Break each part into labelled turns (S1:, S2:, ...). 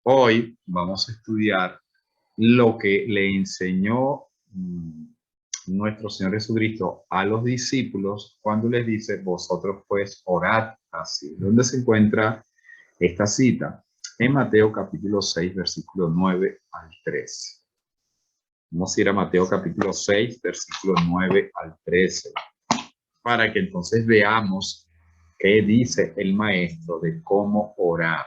S1: Hoy vamos a estudiar lo que le enseñó nuestro Señor Jesucristo a los discípulos cuando les dice, vosotros pues orad así. ¿Dónde se encuentra esta cita? En Mateo capítulo 6, versículo 9 al 13. Vamos a ir a Mateo capítulo 6, versículo 9 al 13, para que entonces veamos qué dice el maestro de cómo orar.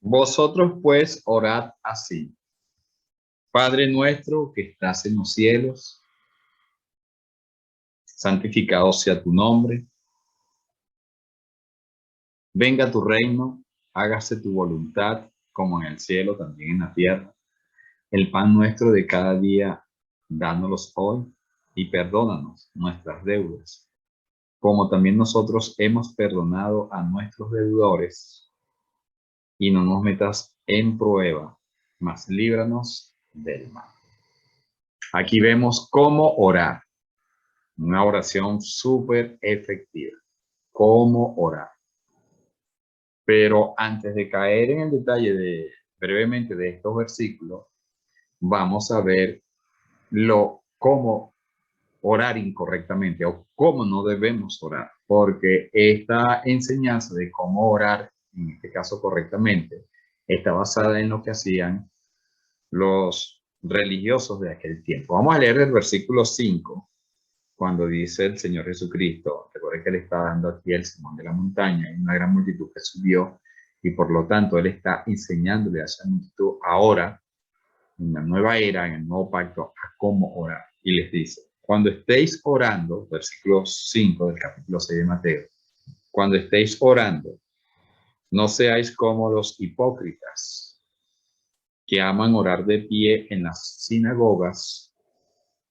S1: Vosotros pues orad así. Padre nuestro que estás en los cielos, santificado sea tu nombre. Venga tu reino, hágase tu voluntad, como en el cielo, también en la tierra. El pan nuestro de cada día, dánoslos hoy y perdónanos nuestras deudas, como también nosotros hemos perdonado a nuestros deudores. Y no nos metas en prueba, mas líbranos del mal. Aquí vemos cómo orar. Una oración súper efectiva. Cómo orar. Pero antes de caer en el detalle brevemente de estos versículos, vamos a ver cómo orar incorrectamente o cómo no debemos orar. Porque esta enseñanza de cómo orar, en este caso correctamente, está basada en lo que hacían los religiosos de aquel tiempo. Vamos a leer el versículo 5. Cuando dice el Señor Jesucristo, recuerda que Él está dando aquí el sermón de la montaña, hay una gran multitud que subió y por lo tanto Él está enseñándole a esa multitud ahora, en la nueva era, en el nuevo pacto, a cómo orar. Y les dice, cuando estéis orando, versículo 5 del capítulo 6 de Mateo, cuando estéis orando, no seáis como los hipócritas que aman orar de pie en las sinagogas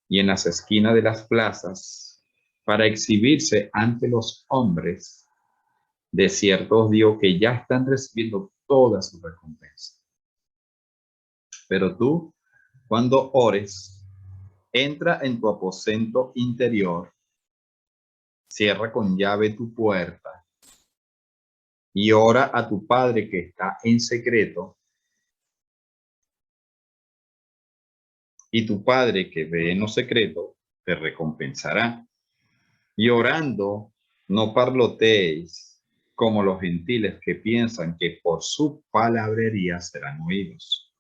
S1: y en las esquinas de las plazas para exhibirse ante los hombres. De cierto os digo que ya están recibiendo toda su recompensa. Pero tú, cuando ores, entra en tu aposento interior, cierra con llave tu puerta y ora a tu Padre que está en secreto, y tu Padre que ve en lo secreto te recompensará. Y orando, no parloteéis como los gentiles que piensan que por su palabrería serán oídos.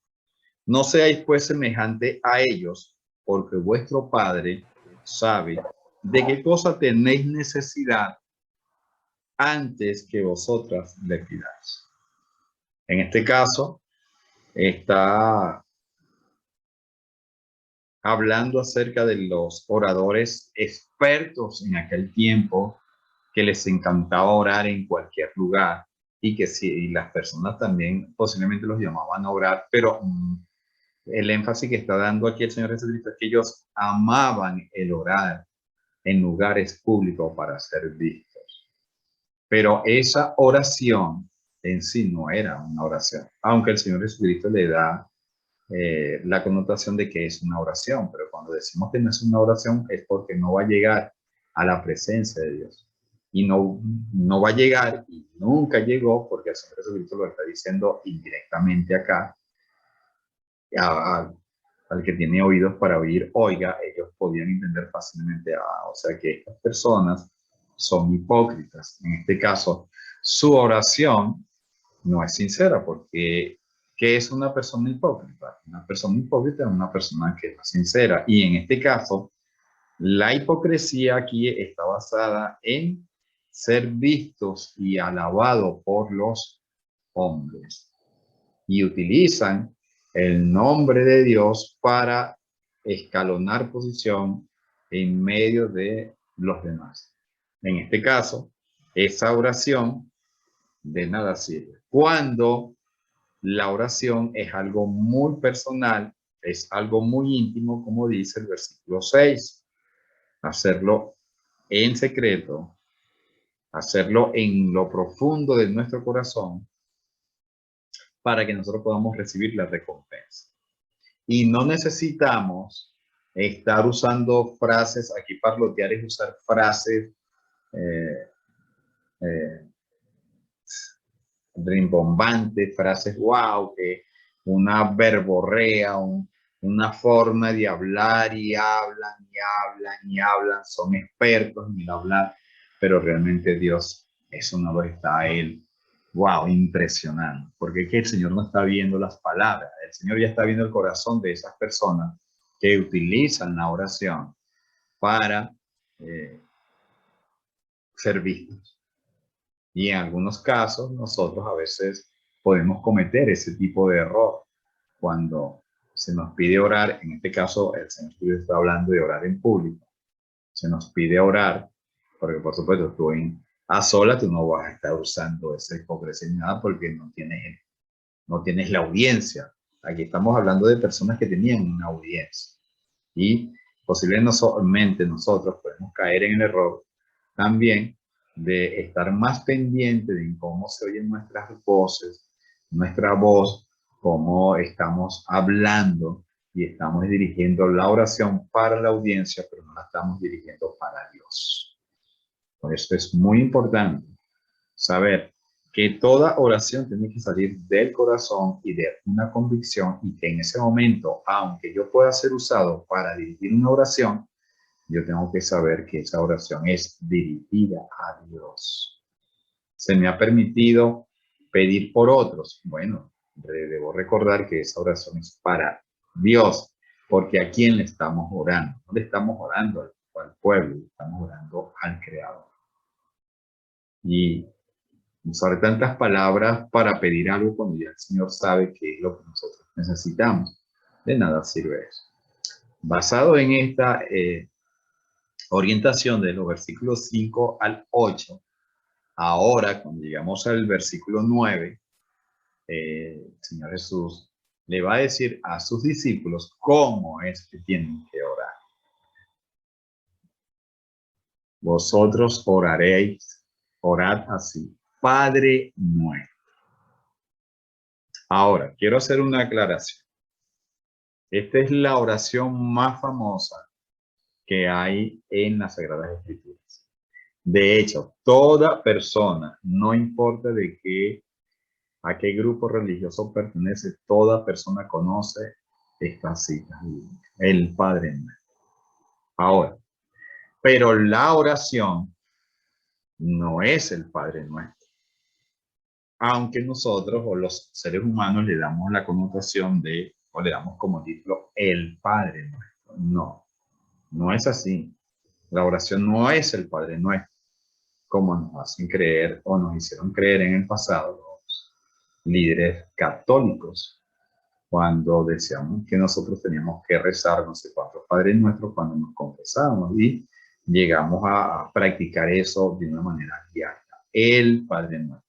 S1: No seáis pues semejante a ellos, porque vuestro Padre sabe de qué cosa tenéis necesidad antes que vosotras le pidáis. En este caso, está hablando acerca de los oradores expertos en aquel tiempo, que les encantaba orar en cualquier lugar y que si las personas también posiblemente los llamaban a orar, pero el énfasis que está dando aquí el Señor Jesucristo es que ellos amaban el orar en lugares públicos para ser vistos. Pero esa oración en sí no era una oración, aunque el Señor Jesucristo le da la connotación de que es una oración, pero cuando decimos que no es una oración es porque no va a llegar a la presencia de Dios. Y no va a llegar, y nunca llegó, porque el Señor Jesucristo lo está diciendo indirectamente acá, al que tiene oídos para oír, oiga, ellos podían entender fácilmente, o sea que estas personas son hipócritas. En este caso, su oración no es sincera, porque ¿qué es una persona hipócrita? Una persona hipócrita es una persona que no es sincera. Y en este caso, la hipocresía aquí está basada en ser vistos y alabados por los hombres. Y utilizan el nombre de Dios para escalonar posición en medio de los demás. En este caso, esa oración de nada sirve. Cuando la oración es algo muy personal, es algo muy íntimo, como dice el versículo 6. Hacerlo en secreto, hacerlo en lo profundo de nuestro corazón, para que nosotros podamos recibir la recompensa. Y no necesitamos estar usando frases, aquí parlotear es usar frases eh, eh, rimbombantes, frases wow, que una verborrea, una forma de hablar y hablan y hablan y hablan, son expertos en el hablar, pero realmente Dios, eso no lo está a él. Wow, impresionante, porque es que el Señor no está viendo las palabras, el Señor ya está viendo el corazón de esas personas que utilizan la oración para eh, ser vistos. Y en algunos casos nosotros a veces podemos cometer ese tipo de error cuando se nos pide orar, en este caso el Señor está hablando de orar en público, se nos pide orar, porque por supuesto tú a sola tú no vas a estar usando esa hipocresía ni nada porque no tienes la audiencia. Aquí estamos hablando de personas que tenían una audiencia y posiblemente nosotros podemos caer en el error también de estar más pendiente de cómo se oyen nuestras voces, nuestra voz, cómo estamos hablando y estamos dirigiendo la oración para la audiencia, pero no la estamos dirigiendo para Dios. Por eso es muy importante saber que toda oración tiene que salir del corazón y de una convicción y que en ese momento, aunque yo pueda ser usado para dirigir una oración, yo tengo que saber que esa oración es dirigida a Dios. Se me ha permitido pedir por otros. Bueno, debo recordar que esa oración es para Dios, porque ¿a quién le estamos orando? No le estamos orando al pueblo, le estamos orando al Creador. Y usar tantas palabras para pedir algo cuando ya el Señor sabe qué es lo que nosotros necesitamos. De nada sirve eso. Basado en esta orientación de los versículos 5 al 8, ahora cuando llegamos al versículo 9, el Señor Jesús le va a decir a sus discípulos cómo es que tienen que orar. Vosotros oraréis, orad así, Padre nuestro. Ahora, quiero hacer una aclaración. Esta es la oración más famosa que hay en las Sagradas Escrituras. De hecho, toda persona, no importa a qué grupo religioso pertenece, toda persona conoce esta cita, el Padre Nuestro. Ahora, pero la oración no es el Padre Nuestro. Aunque nosotros o los seres humanos le damos la connotación o le damos como título, el Padre Nuestro. No, no es así. La oración no es el Padre Nuestro, como nos hacen creer o nos hicieron creer en el pasado los líderes católicos, cuando decíamos que nosotros teníamos que rezar no sé cuántos Padres Nuestros cuando nos confesábamos y llegamos a practicar eso de una manera diaria. El Padre Nuestro.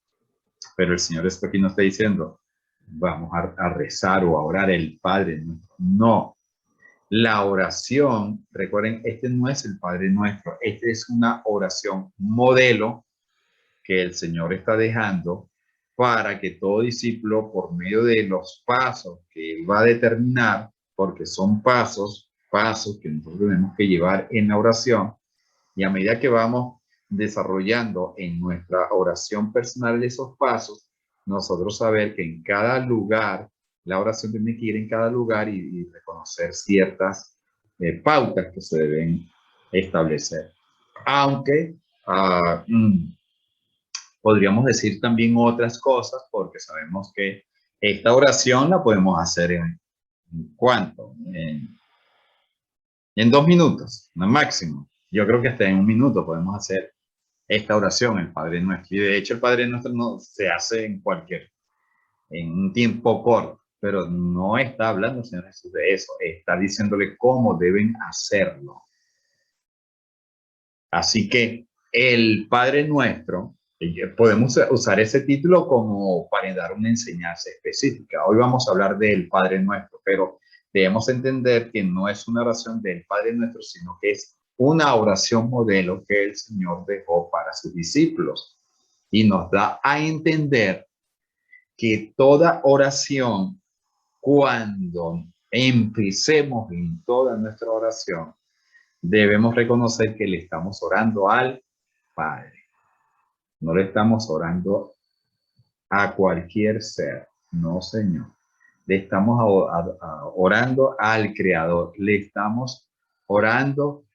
S1: Pero el Señor esto aquí no está diciendo, vamos a rezar o a orar el Padre Nuestro. No. La oración, recuerden, este no es el Padre Nuestro, este es una oración modelo que el Señor está dejando para que todo discípulo, por medio de los pasos que Él va a determinar, porque son pasos que nosotros tenemos que llevar en la oración, y a medida que vamos desarrollando en nuestra oración personal esos pasos, nosotros saber que en cada lugar, la oración tiene que ir en cada lugar y reconocer ciertas pautas que se deben establecer. Aunque podríamos decir también otras cosas, porque sabemos que esta oración la podemos hacer en ¿cuánto? En 2 minutos, no máximo. Yo creo que hasta en 1 minuto podemos hacer esta oración, el Padre Nuestro. Y de hecho el Padre Nuestro no se hace en un tiempo corto, pero no está hablando el Señor Jesús de eso, está diciéndole cómo deben hacerlo. Así que el Padre Nuestro, podemos usar ese título como para dar una enseñanza específica. Hoy vamos a hablar del Padre Nuestro, pero debemos entender que no es una oración del Padre Nuestro, sino que es una oración modelo que el Señor dejó para sus discípulos. Y nos da a entender que toda oración, cuando empecemos en toda nuestra oración, debemos reconocer que le estamos orando al Padre. No le estamos orando a cualquier ser. No, Señor. Le estamos orando al Creador. Le estamos orando,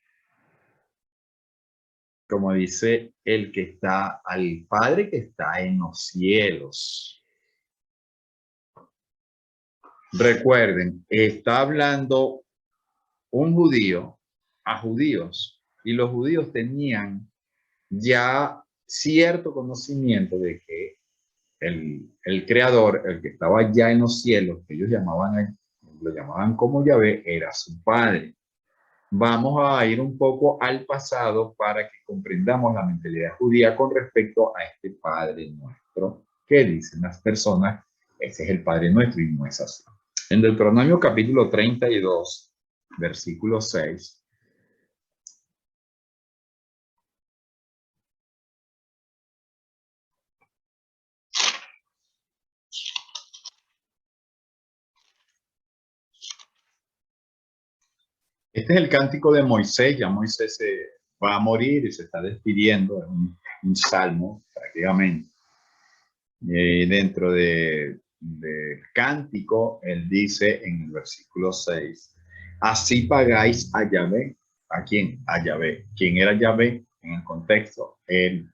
S1: como dice el que está, al Padre que está en los cielos. Recuerden, está hablando un judío a judíos y los judíos tenían ya cierto conocimiento de que el creador, el que estaba ya en los cielos, que ellos lo llamaban como Yahvé, era su padre. Vamos a ir un poco al pasado para que comprendamos la mentalidad judía con respecto a este Padre nuestro, que dicen las personas, ese es el Padre nuestro y no es así. En Deuteronomio capítulo 32, versículo 6, este es el cántico de Moisés. Ya Moisés se va a morir y se está despidiendo, es un salmo prácticamente. Dentro del cántico, él dice en el versículo 6, así pagáis a Yahvé. ¿A quién? A Yahvé. ¿Quién era Yahvé? En el contexto, el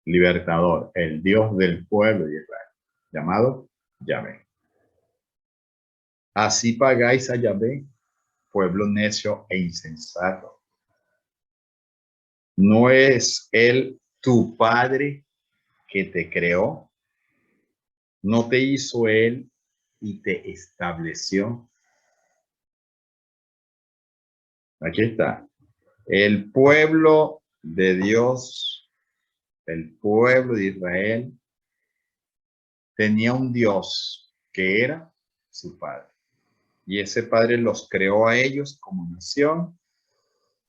S1: libertador, el Dios del pueblo de Israel, llamado Yahvé. Así pagáis a Yahvé, pueblo necio e insensato. ¿No es él tu padre que te creó? ¿No te hizo él y te estableció? Aquí está. El pueblo de Dios, el pueblo de Israel, tenía un Dios que era su padre. Y ese padre los creó a ellos como nación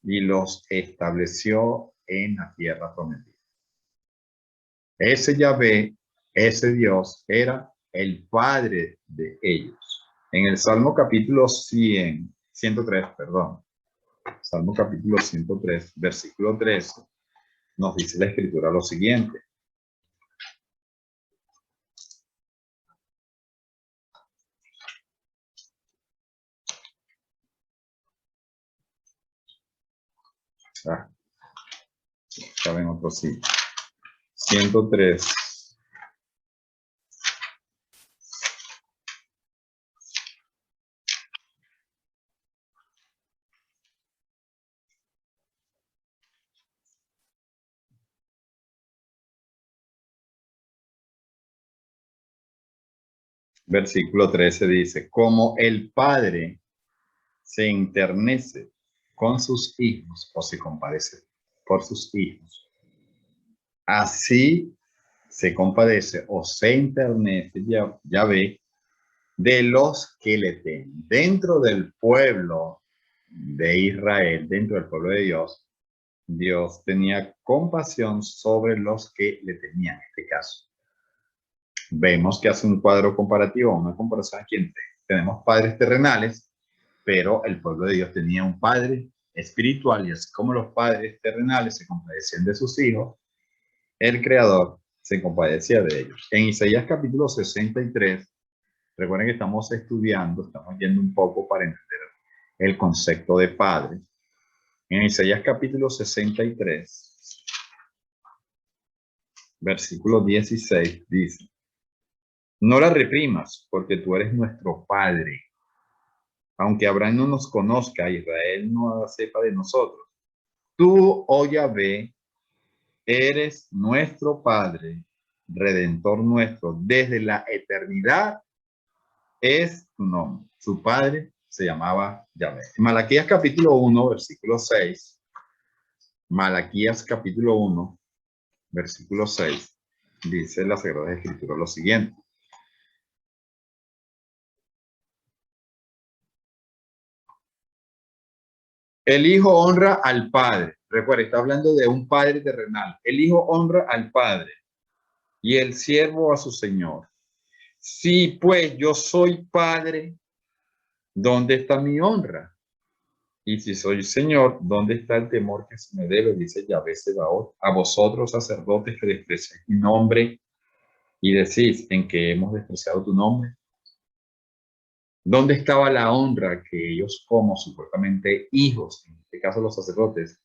S1: y los estableció en la tierra prometida. Ese Yahvé, ese Dios, era el padre de ellos. En el Salmo capítulo 103, perdón. Salmo capítulo 103, versículo 13, nos dice la escritura lo siguiente. Estaba en otro sitio. 103. Versículo 13 dice, como el padre se enternece con sus hijos o se compadece por sus hijos, así se compadece o se enternece, ya ve, de los que le temen. Dentro del pueblo de Israel, dentro del pueblo de Dios, Dios tenía compasión sobre los que le temían en este caso. Vemos que hace un cuadro comparativo, una comparación aquí entre tenemos padres terrenales, pero el pueblo de Dios tenía un padre espiritual y así como los padres terrenales se compadecían de sus hijos, el Creador se compadecía de ellos. En Isaías capítulo 63, recuerden que estamos estudiando, estamos yendo un poco para entender el concepto de padre. En Isaías capítulo 63, versículo 16, dice, no la reprimas, porque tú eres nuestro Padre. Aunque Abraham no nos conozca, Israel no sepa de nosotros. Tú, oh Yahvé, eres nuestro Padre, Redentor nuestro. Desde la eternidad es tu nombre. Su padre se llamaba Yahvé. Malaquías capítulo 1, versículo 6. Malaquías capítulo 1, versículo 6. Dice la Sagrada Escritura lo siguiente. El hijo honra al padre. Recuerda, está hablando de un padre terrenal. El hijo honra al padre y el siervo a su señor. Si pues yo soy padre, ¿Dónde está mi honra? Y si soy Señor, ¿dónde está el temor que se me debe? Dice Yahvé Sebaot. A vosotros, sacerdotes, que despreciáis mi nombre y decís en que hemos despreciado tu nombre. ¿Dónde estaba la honra que ellos, como supuestamente hijos, en este caso los sacerdotes,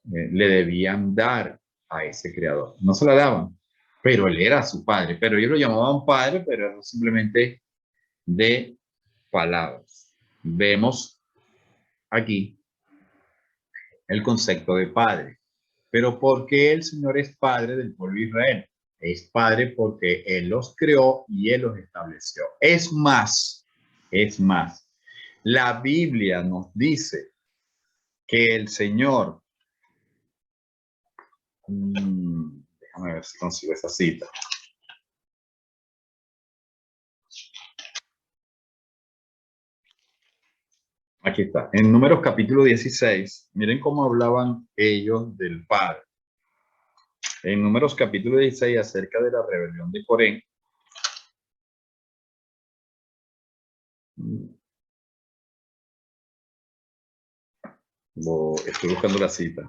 S1: le debían dar a ese creador? No se la daban, pero él era su padre. Pero ellos lo llamaban padre, pero era simplemente de palabras. Vemos aquí el concepto de padre. Pero ¿por qué el Señor es padre del pueblo de Israel? Es padre porque Él los creó y Él los estableció. Es más, la Biblia nos dice que el Señor, déjame ver si consigo esa cita. Aquí está, en Números capítulo 16, miren cómo hablaban ellos del Padre. En Números capítulo 16, acerca de la rebelión de Coré, estoy buscando la cita.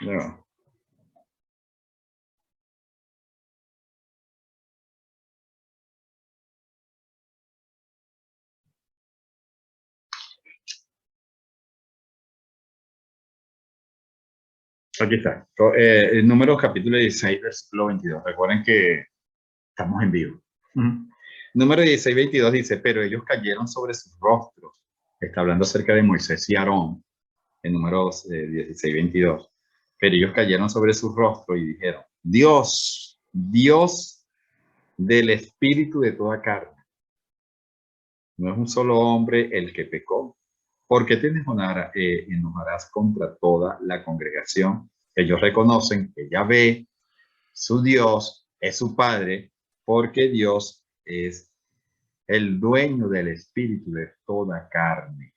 S1: No. Aquí está. El número capítulo 16, versículo 22. Recuerden que estamos en vivo. Número 16, 22 dice, pero ellos cayeron sobre sus rostros. Está hablando acerca de Moisés y Aarón, en números 16, 22. Pero ellos cayeron sobre sus rostros y dijeron, Dios, Dios del espíritu de toda carne. No es un solo hombre el que pecó. ¿Por qué te enojarás contra toda la congregación? Ellos reconocen que Yahvé, su Dios, es su Padre, porque Dios es el dueño del espíritu de toda carne,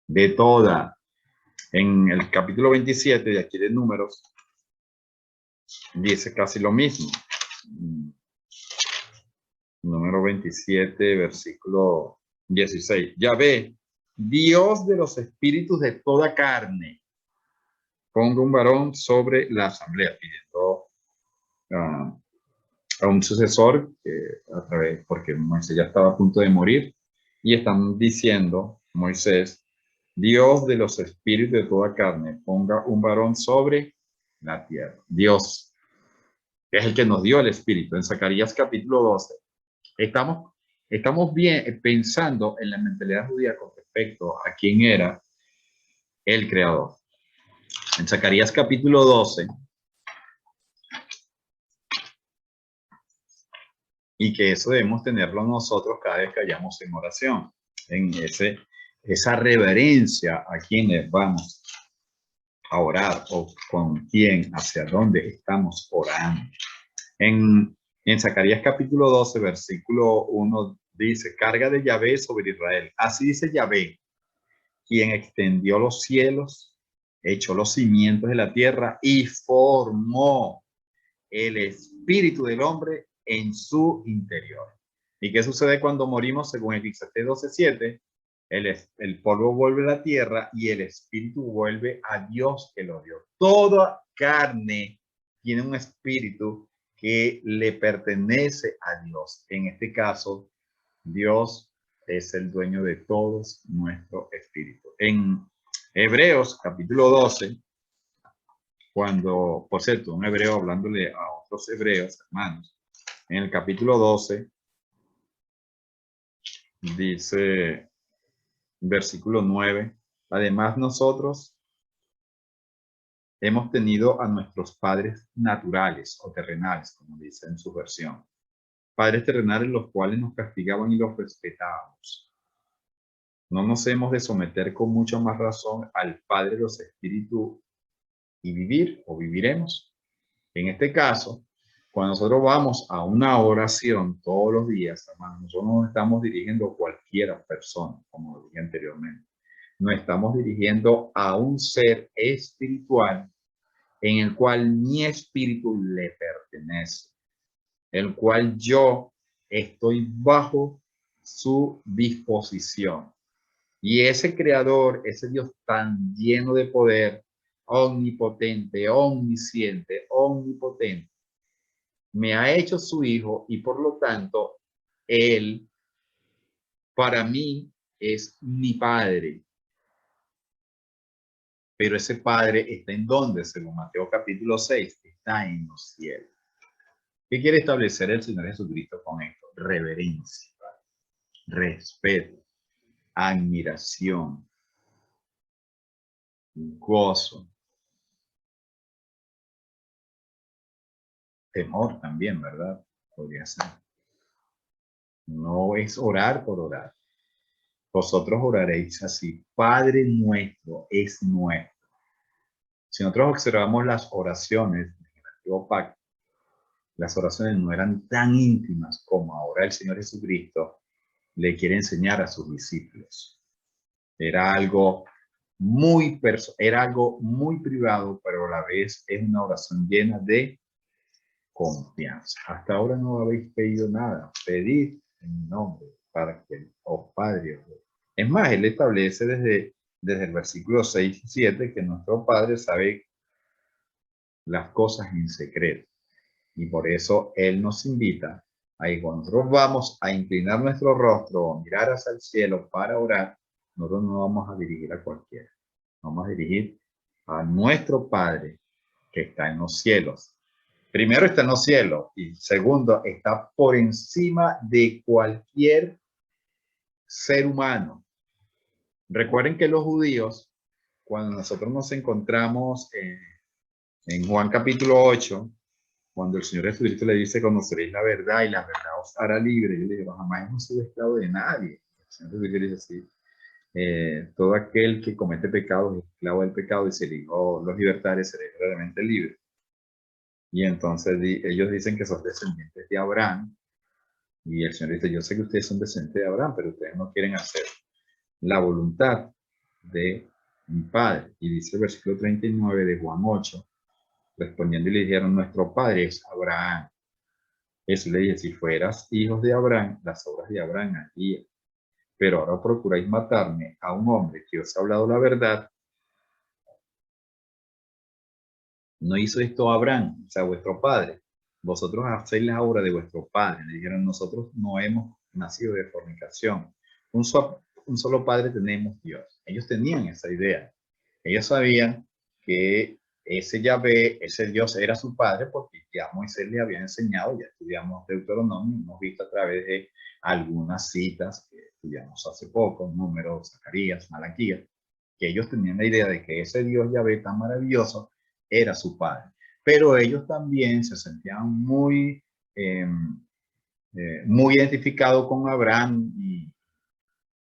S1: de toda. En el capítulo 27 de aquí de Números, dice casi lo mismo. Número 27, versículo 16. Yahvé, Dios de los espíritus de toda carne, ponga un varón sobre la asamblea, pidiendo a un sucesor a través, porque Moisés ya estaba a punto de morir, y están diciendo, Moisés, Dios de los espíritus de toda carne, ponga un varón sobre la tierra. Dios es el que nos dio el espíritu. En Zacarías capítulo 12, estamos bien pensando en la mentalidad judía con respecto a quién era el creador. En Zacarías capítulo 12, y que eso debemos tenerlo nosotros cada vez que hayamos en oración, en esa reverencia a quienes vamos a orar o con quién, hacia dónde estamos orando. En Zacarías capítulo 12, versículo 1 dice, carga de Yahvé sobre Israel. Así dice Yahvé, quien extendió los cielos, echó los cimientos de la tierra y formó el espíritu del hombre en su interior. ¿Y qué sucede cuando morimos? Según Eclesiastés 12:7, el polvo vuelve a la tierra y el espíritu vuelve a Dios que lo dio. Toda carne tiene un espíritu que le pertenece a Dios. En este caso, Dios es el dueño de todos nuestro espíritu. En Hebreos capítulo 12, cuando, por cierto, un hebreo hablándole a otros hebreos, hermanos, en el capítulo 12, dice, versículo 9, además nosotros hemos tenido a nuestros padres naturales o terrenales, como dice en su versión, padres terrenales los cuales nos castigaban y los respetábamos. No nos hemos de someter con mucha más razón al Padre de los Espíritus y vivir o viviremos. En este caso, cuando nosotros vamos a una oración todos los días, hermanos, nosotros nos estamos dirigiendo a cualquier persona, como lo dije anteriormente. nos estamos dirigiendo a un ser espiritual en el cual mi espíritu le pertenece, el cual yo estoy bajo su disposición. Y ese creador, ese Dios tan lleno de poder, omnipotente, omnisciente, omnipotente, me ha hecho su hijo y por lo tanto, él para mí es mi padre. Pero ese padre está en donde, según Mateo capítulo 6, está en los cielos. ¿Qué quiere establecer el Señor Jesucristo con esto? Reverencia, respeto, admiración, gozo, temor también, ¿verdad? Podría ser. No es orar por orar. Vosotros oraréis así: Padre nuestro es nuestro. Si nosotros observamos las oraciones del Antiguo Pacto, las oraciones no eran tan íntimas como ahora el Señor Jesucristo le quiere enseñar a sus discípulos. Era algo era algo muy privado, pero a la vez es una oración llena de confianza. Hasta ahora no habéis pedido nada. Pedid en mi nombre para que os Padre. Es más, él establece desde el versículo 6 y 7 que nuestro Padre sabe las cosas en secreto. Y por eso él nos invita a que cuando nosotros vamos a inclinar nuestro rostro o mirar hacia el cielo para orar, nosotros no vamos a dirigir a cualquiera. Vamos a dirigir a nuestro Padre que está en los cielos. Primero está en los cielos y segundo está por encima de cualquier ser humano. Recuerden que los judíos, cuando nosotros nos encontramos en Juan capítulo 8, cuando el Señor Jesucristo le dice: conoceréis la verdad y la verdad os hará libre. Yo le digo: jamás hemos sido esclavo de nadie. El Señor Jesucristo dice así: todo aquel que comete pecados es esclavo del pecado, y si el Hijo los libertare, seréis verdaderamente libres. Y entonces ellos dicen que son descendientes de Abraham. Y el Señor dice: yo sé que ustedes son descendientes de Abraham, pero ustedes no quieren hacer la voluntad de mi Padre. Y dice el versículo 39 de Juan 8, respondiendo y le dijeron: nuestro Padre es Abraham. Eso le dije: si fueras hijos de Abraham, las obras de Abraham harían. Pero ahora procuráis matarme a un hombre que os ha hablado la verdad. ¿No hizo esto Abraham, o sea, vuestro padre? Vosotros hacéis la obra de vuestro padre. Le dijeron: nosotros no hemos nacido de fornicación. Un solo padre tenemos, Dios. Ellos tenían esa idea. Ellos sabían que ese Yahvé, ese Dios era su padre, porque ya Moisés le había enseñado. Ya estudiamos Deuteronomio, hemos visto a través de algunas citas que estudiamos hace poco, Números, Zacarías, Malaquías, que ellos tenían la idea de que ese Dios Yahvé tan maravilloso era su padre. Pero ellos también se sentían muy identificados con Abraham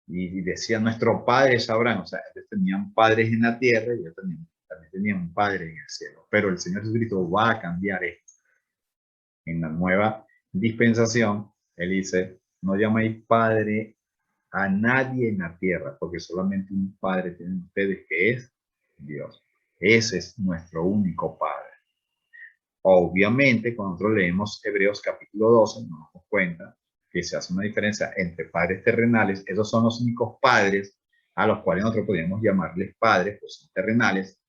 S1: y decían: nuestro padre es Abraham. O sea, ellos tenían padres en la tierra y ellos también tenían un padre en el cielo. Pero el Señor Jesucristo va a cambiar esto. En la nueva dispensación, Él dice: no llaméis padre a nadie en la tierra, porque solamente un padre tienen ustedes, que es Dios. Ese es nuestro único padre. Obviamente, cuando nosotros leemos Hebreos capítulo 12, nos damos cuenta que se hace una diferencia entre padres terrenales. Esos son los únicos padres a los cuales nosotros podemos llamarles padres, pues son terrenales.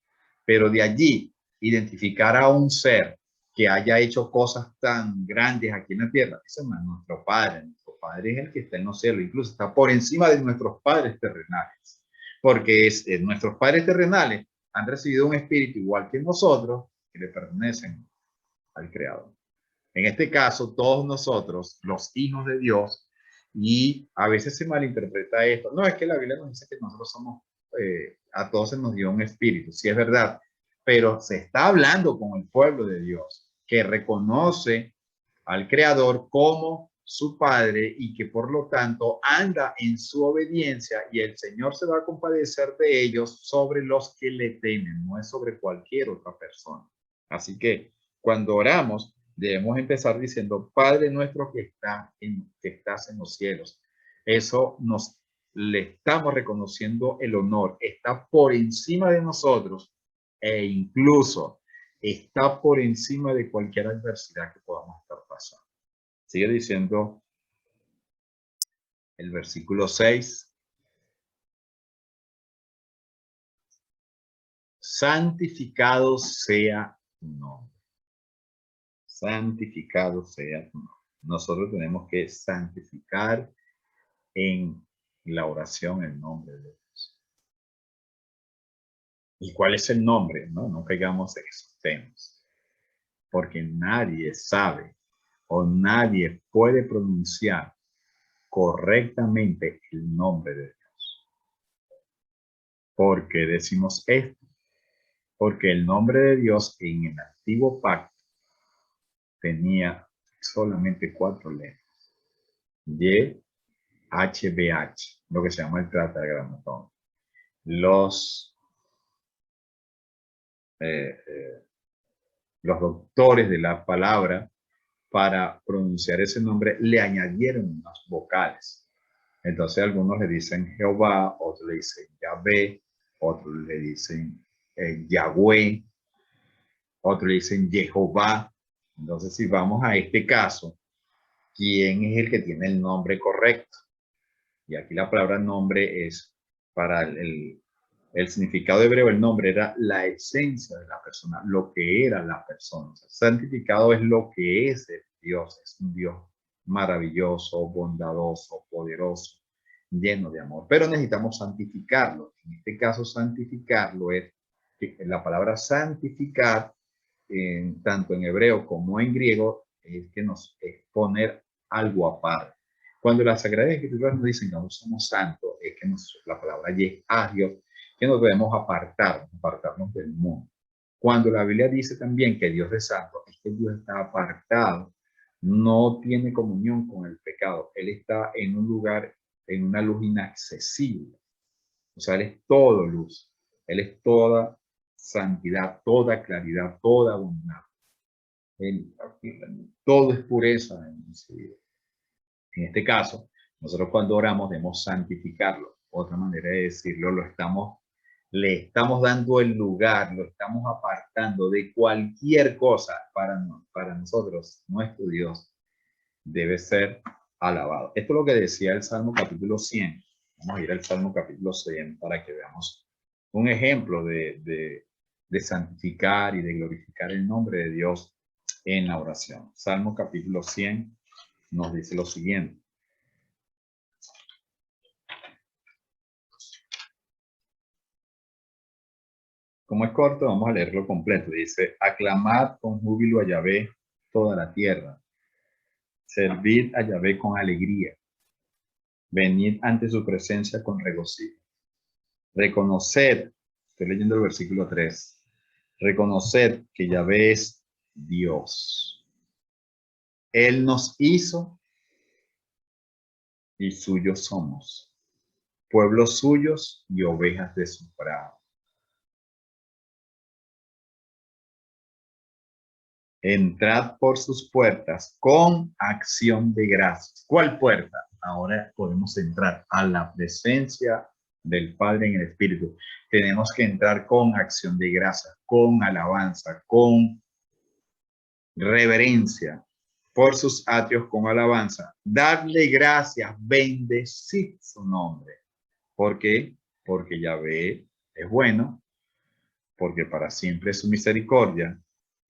S1: Pero de allí, identificar a un ser que haya hecho cosas tan grandes aquí en la tierra, ese no es nuestro padre. Nuestro padre es el que está en los cielos, incluso está por encima de nuestros padres terrenales. Porque nuestros padres terrenales han recibido un espíritu igual que nosotros, que le pertenecen al Creador. En este caso, todos nosotros, los hijos de Dios, y a veces se malinterpreta esto. No, es que la Biblia nos dice que nosotros somos, a todos se nos dio un espíritu, sí es verdad, pero se está hablando con el pueblo de Dios, que reconoce al Creador como su Padre y que por lo tanto anda en su obediencia, y el Señor se va a compadecer de ellos sobre los que le temen, no es sobre cualquier otra persona. Así que cuando oramos, debemos empezar diciendo: Padre nuestro que estás en los cielos. Eso nos le estamos reconociendo el honor, está por encima de nosotros e incluso está por encima de cualquier adversidad que podamos estar pasando. Sigue diciendo el versículo 6. Santificado sea tu nombre. Santificado sea tu nombre. Nosotros tenemos que santificar en la oración el nombre de Dios. ¿Y cuál es el nombre? No caigamos en esos temas. Porque nadie sabe o nadie puede pronunciar correctamente el nombre de Dios. ¿Por qué decimos esto? Porque el nombre de Dios en el antiguo pacto tenía solamente 4 letras. Y, H, B, H, lo que se llama el tetragramatón. Los doctores de la palabra, para pronunciar ese nombre, le añadieron unas vocales. Entonces algunos le dicen Jehová, otros le dicen Yahvé, otros le dicen Yahweh, otros le dicen Jehová. Entonces, si vamos a este caso, ¿quién es el que tiene el nombre correcto? Y aquí la palabra nombre es para el significado hebreo. El nombre era la esencia de la persona, lo que era la persona. O sea, santificado es lo que es Dios. Es un Dios maravilloso, bondadoso, poderoso, lleno de amor. Pero necesitamos santificarlo. En este caso, santificarlo es la palabra santificar, tanto en hebreo como en griego, es que nos es poner algo aparte. Cuando las Sagradas Escrituras nos dicen que no somos santos, es que la palabra es a Dios, que nos debemos apartarnos del mundo. Cuando la Biblia dice también que Dios es santo, es que Dios está apartado, no tiene comunión con el pecado. Él está en un lugar, en una luz inaccesible. O sea, Él es todo luz. Él es toda santidad, toda claridad, toda bondad. Todo es pureza en su vida. En este caso, nosotros cuando oramos debemos santificarlo. Otra manera de decirlo, le estamos dando el lugar, lo estamos apartando de cualquier cosa para nosotros. Nuestro Dios debe ser alabado. Esto es lo que decía el Salmo capítulo 100. Vamos a ir al Salmo capítulo 100 para que veamos un ejemplo de santificar y de glorificar el nombre de Dios en la oración. Salmo capítulo 100 nos dice lo siguiente. Como es corto, vamos a leerlo completo. Dice, aclamad con júbilo a Yahvé toda la tierra. Servid a Yahvé con alegría. Venid ante su presencia con regocijo. Reconoced, estoy leyendo el versículo 3. Reconoced que Yahvé es Dios. Él nos hizo y suyos somos, pueblos suyos y ovejas de su prado. Entrad por sus puertas con acción de gracias. ¿Cuál puerta? Ahora podemos entrar a la presencia del Padre en el Espíritu. Tenemos que entrar con acción de gracias, con alabanza, con reverencia, por sus atrios con alabanza. Dadle gracias, bendecid su nombre. ¿Por qué? Porque Yahvé es bueno, porque para siempre es su misericordia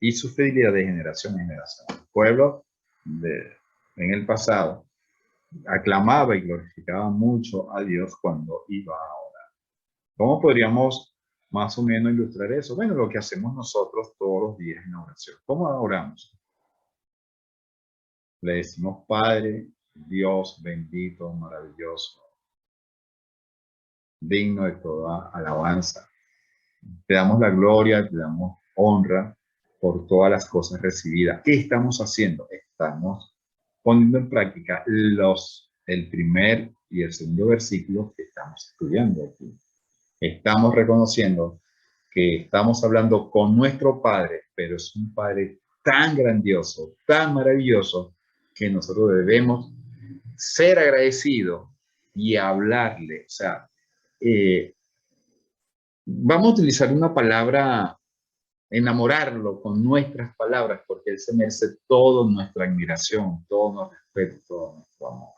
S1: y su fidelidad de generación en generación. El pueblo en el pasado aclamaba y glorificaba mucho a Dios cuando iba a orar. ¿Cómo podríamos más o menos ilustrar eso? Bueno, lo que hacemos nosotros todos los días en la oración. ¿Cómo oramos? Le decimos, Padre, Dios bendito, maravilloso, digno de toda alabanza. Te damos la gloria, te damos honra por todas las cosas recibidas. ¿Qué estamos haciendo? Estamos poniendo en práctica el primer y el segundo versículo que estamos estudiando aquí. Estamos reconociendo que estamos hablando con nuestro Padre, pero es un Padre tan grandioso, tan maravilloso, que nosotros debemos ser agradecidos y hablarle. O sea, vamos a utilizar una palabra, enamorarlo con nuestras palabras, porque Él se merece toda nuestra admiración, todo nuestro respeto, todo nuestro amor.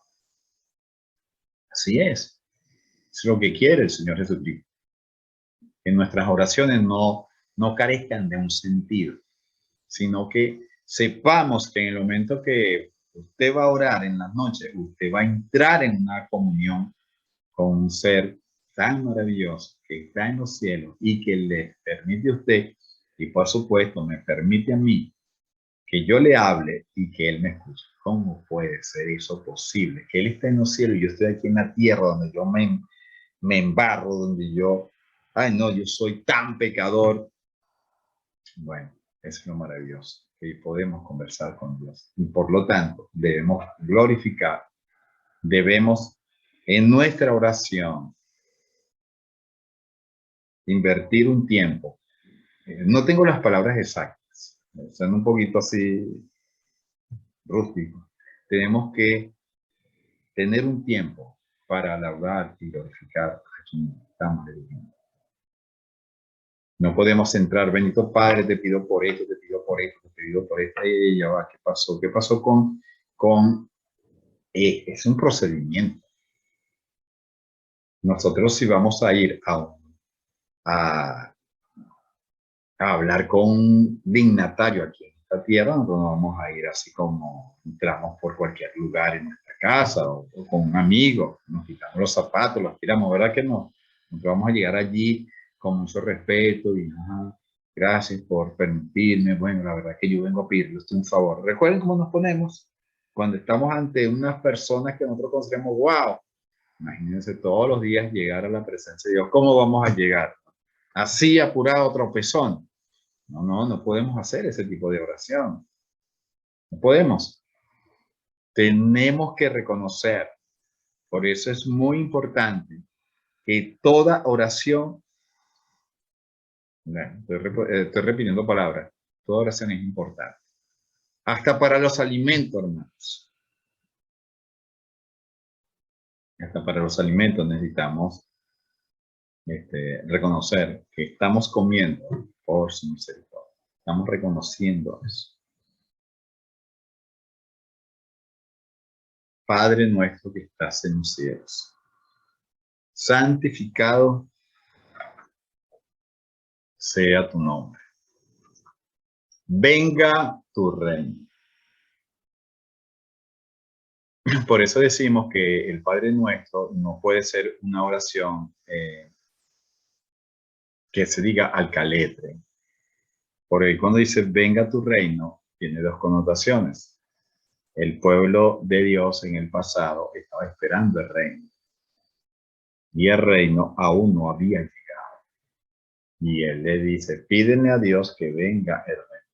S1: Así es lo que quiere el Señor Jesucristo. Que nuestras oraciones no carezcan de un sentido, sino que sepamos que en el momento que usted va a orar en la noche, usted va a entrar en una comunión con un ser tan maravilloso que está en los cielos y que le permite a usted, y por supuesto me permite a mí, que yo le hable y que Él me escuche. ¿Cómo puede ser eso posible? Que Él está en los cielos y yo estoy aquí en la tierra donde yo me embarro, donde yo, ay no, yo soy tan pecador. Bueno, eso es lo maravilloso, que podemos conversar con Dios. Y por lo tanto, debemos glorificar, debemos en nuestra oración invertir un tiempo. No tengo las palabras exactas, son un poquito así rústicos. Tenemos que tener un tiempo para alabar y glorificar a quien estamos dedicando. No podemos entrar, bendito Padre, te pido por esto, te pido por esto, te pido por esto. Ya va, ¿qué pasó? ¿Qué pasó con es un procedimiento? Nosotros si vamos a ir a, a hablar con un dignatario aquí en esta tierra, nosotros no vamos a ir así como entramos por cualquier lugar en nuestra casa o con un amigo, nos quitamos los zapatos, los tiramos, ¿verdad que no? Nosotros vamos a llegar allí con mucho respeto y gracias por permitirme, bueno, la verdad que yo vengo a pedirle usted un favor. Recuerden cómo nos ponemos cuando estamos ante unas personas que nosotros consideramos, wow, imagínense todos los días llegar a la presencia de Dios. ¿Cómo vamos a llegar? Así apurado, tropezón. No podemos hacer ese tipo de oración. No podemos. Tenemos que reconocer. Por eso es muy importante que toda oración, estoy repitiendo palabras, toda oración es importante. Hasta para los alimentos, hermanos. Hasta para los alimentos necesitamos reconocer que estamos comiendo por su misericordia. Estamos reconociendo eso. Padre nuestro que estás en los cielos, santificado sea tu nombre. Venga tu reino. Por eso decimos que el Padre Nuestro no puede ser una oración que se diga al caletre. Porque cuando dice venga tu reino, tiene dos connotaciones. El pueblo de Dios en el pasado estaba esperando el reino. Y el reino aún no había llegado. Y él le dice, pídele a Dios que venga el reino.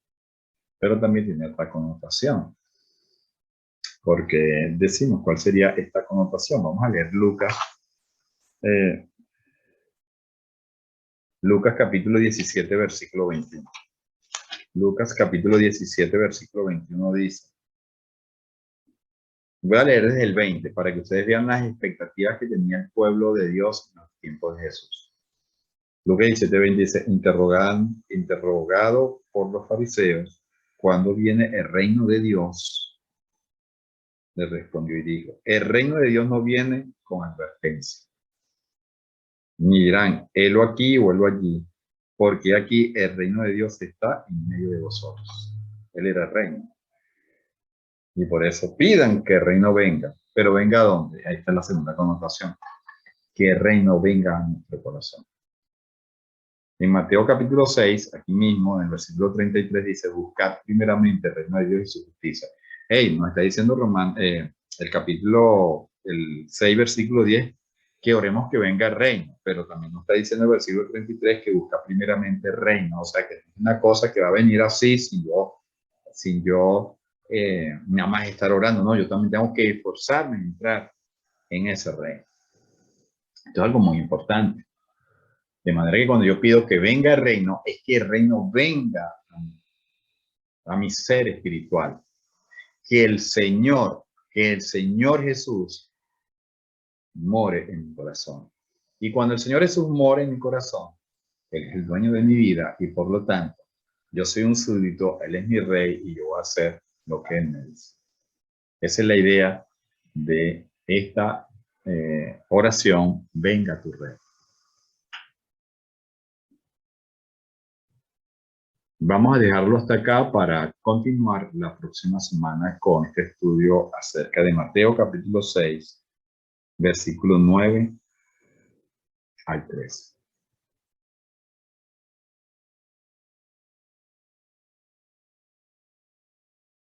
S1: Pero también tiene otra connotación. Porque decimos, ¿cuál sería esta connotación? Vamos a leer Lucas. Lucas capítulo 17, versículo 21. Lucas capítulo 17, versículo 21 dice. Voy a leer desde el 20 para que ustedes vean las expectativas que tenía el pueblo de Dios en los tiempos de Jesús. Lucas 17, 20 dice, interrogado por los fariseos, ¿cuándo viene el reino de Dios? Le respondió y dijo, el reino de Dios no viene con advertencia. Ni dirán, helo aquí o helo allí, porque aquí el reino de Dios está en medio de vosotros. Él era el reino. Y por eso pidan que el reino venga. Pero venga a dónde? Ahí está la segunda connotación. Que el reino venga a nuestro corazón. En Mateo capítulo 6, aquí mismo, en el versículo 33, dice, buscad primeramente el reino de Dios y su justicia. Hey, nos está diciendo el capítulo, el 6, versículo 10, que oremos que venga el reino, pero también nos está diciendo el versículo 33 que busca primeramente el reino, o sea que es una cosa que va a venir así sin yo nada más estar orando, no, yo también tengo que esforzarme en entrar en ese reino. Esto es algo muy importante. De manera que cuando yo pido que venga el reino, es que el reino venga a mi ser espiritual. Que el Señor Jesús more en mi corazón. Y cuando el Señor Jesús more en mi corazón, Él es el dueño de mi vida y por lo tanto, yo soy un súbdito, Él es mi rey y yo voy a hacer lo que Él me dice. Esa es la idea de esta oración, venga tu rey. Vamos a dejarlo hasta acá para continuar la próxima semana con este estudio acerca de Mateo capítulo 6, versículo 9 al 13.